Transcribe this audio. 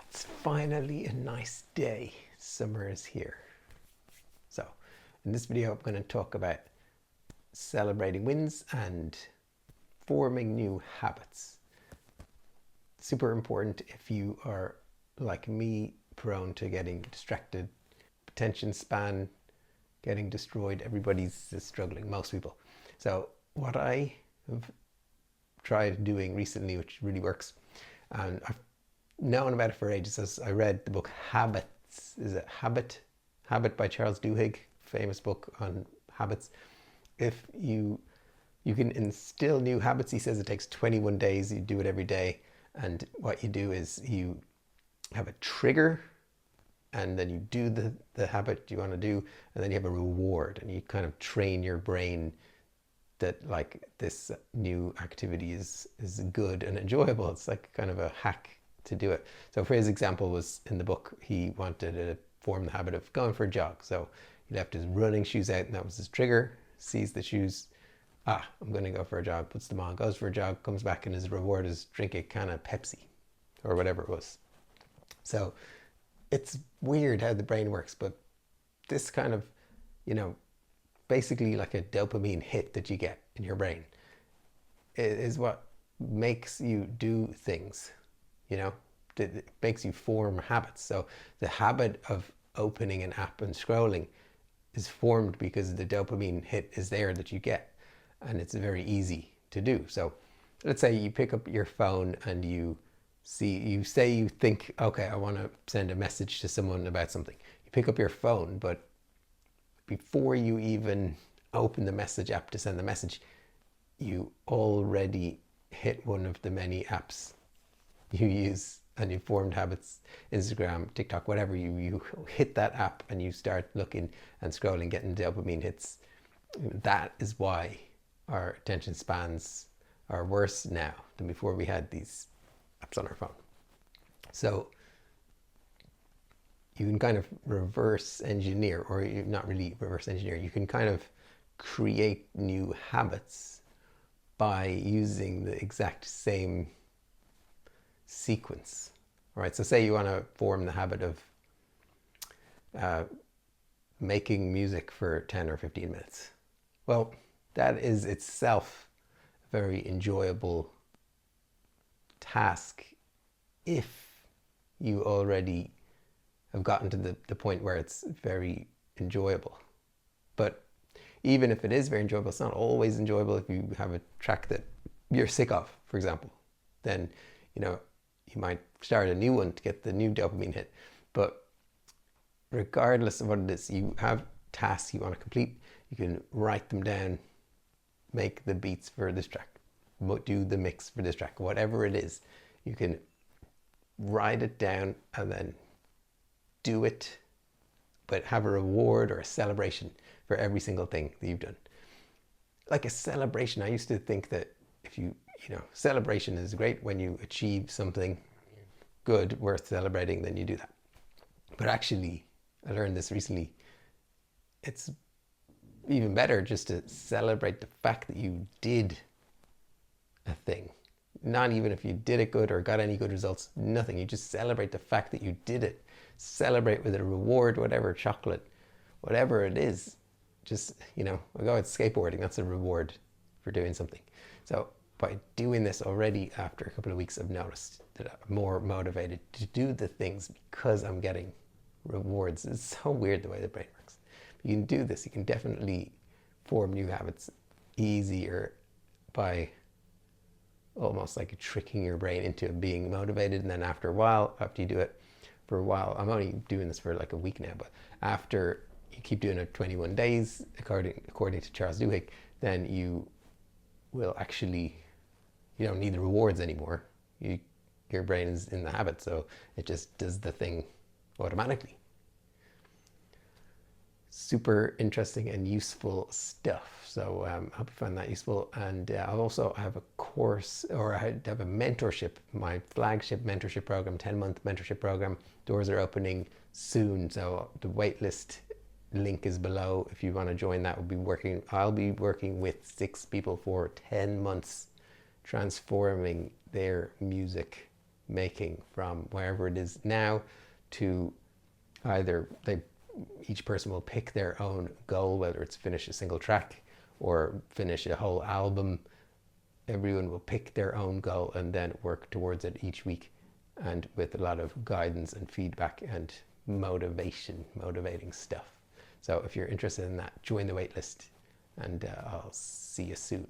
It's finally a nice day. Summer is here. So, in this video, I'm going to talk about celebrating wins and forming new habits. Super important if you are, like me, prone to getting distracted, attention span getting destroyed. Everybody's struggling, most people. So, what I have tried doing recently, which really works, and I've known about it for ages, as I read the book Habits. Is it Habit by Charles Duhigg, famous book on habits. If you can instill new habits, he says it takes 21 days. You do it every day, and what you do is you have a trigger, and then you do the habit you want to do, and then you have a reward, and you kind of train your brain that like this new activity is good and enjoyable. It's like kind of a hack to do it. So for his example was in the book, he wanted to form the habit of going for a jog. So he left his running shoes out, and that was his trigger. Sees the shoes, I'm going to go for a jog, puts them on, goes for a jog, comes back, and his reward is drink a can of Pepsi or whatever it was. So it's weird how the brain works, but this kind of, basically like a dopamine hit that you get in your brain is what makes you do things, it makes you form habits. So the habit of opening an app and scrolling is formed because the dopamine hit is there that you get, and it's very easy to do. So let's say you pick up your phone and you think, okay, I want to send a message to someone about something. You pick up your phone, but before you even open the message app to send the message, you already hit one of the many apps you use, and you formed habits. Instagram, TikTok, whatever, you hit that app and you start looking and scrolling, getting dopamine hits. That is why our attention spans are worse now than before we had these apps on our phone. So you can kind of reverse engineer, or not really reverse engineer, you can kind of create new habits by using the exact same sequence. All right, so say you want to form the habit of making music for 10 or 15 minutes. Well, that is itself a very enjoyable task if you already have gotten to the point where it's very enjoyable. But even if it is very enjoyable, it's not always enjoyable. If you have a track that you're sick of, for example, then you might start a new one to get the new dopamine hit. But regardless of what it is, you have tasks you want to complete, you can write them down, make the beats for this track, do the mix for this track, whatever it is, you can write it down and then do it, but have a reward or a celebration for every single thing that you've done. Like a celebration, I used to think that if celebration is great when you achieve something good worth celebrating, then you do that. But actually, I learned this recently, it's even better just to celebrate the fact that you did a thing. Not even if you did it good or got any good results, nothing. You just celebrate the fact that you did it. Celebrate with a reward, whatever, chocolate, whatever it is. Just, I go out skateboarding, that's a reward for doing something. So by doing this already, after a couple of weeks, I've noticed that I'm more motivated to do the things because I'm getting rewards. It's so weird the way the brain works. You can do this. You can definitely form new habits easier by almost like tricking your brain into being motivated. And then after a while, after you do it for a while, I'm only doing this for like a week now, but after you keep doing it 21 days, according to Charles Duhigg, then you will actually, you don't need the rewards anymore. Your brain is in the habit, so it just does the thing automatically. Super interesting and useful stuff. So I hope you find that useful. And I also have a course, or I have a mentorship, my flagship mentorship program, 10-month mentorship program. Doors are opening soon, so the waitlist link is below. If you want to join that, I'll be working with 6 people for 10 months, transforming their music making from wherever it is now to either each person will pick their own goal, whether it's finish a single track or finish a whole album. Everyone will pick their own goal and then work towards it each week, and with a lot of guidance and feedback and motivating stuff. So if you're interested in that, join the waitlist, and I'll see you soon.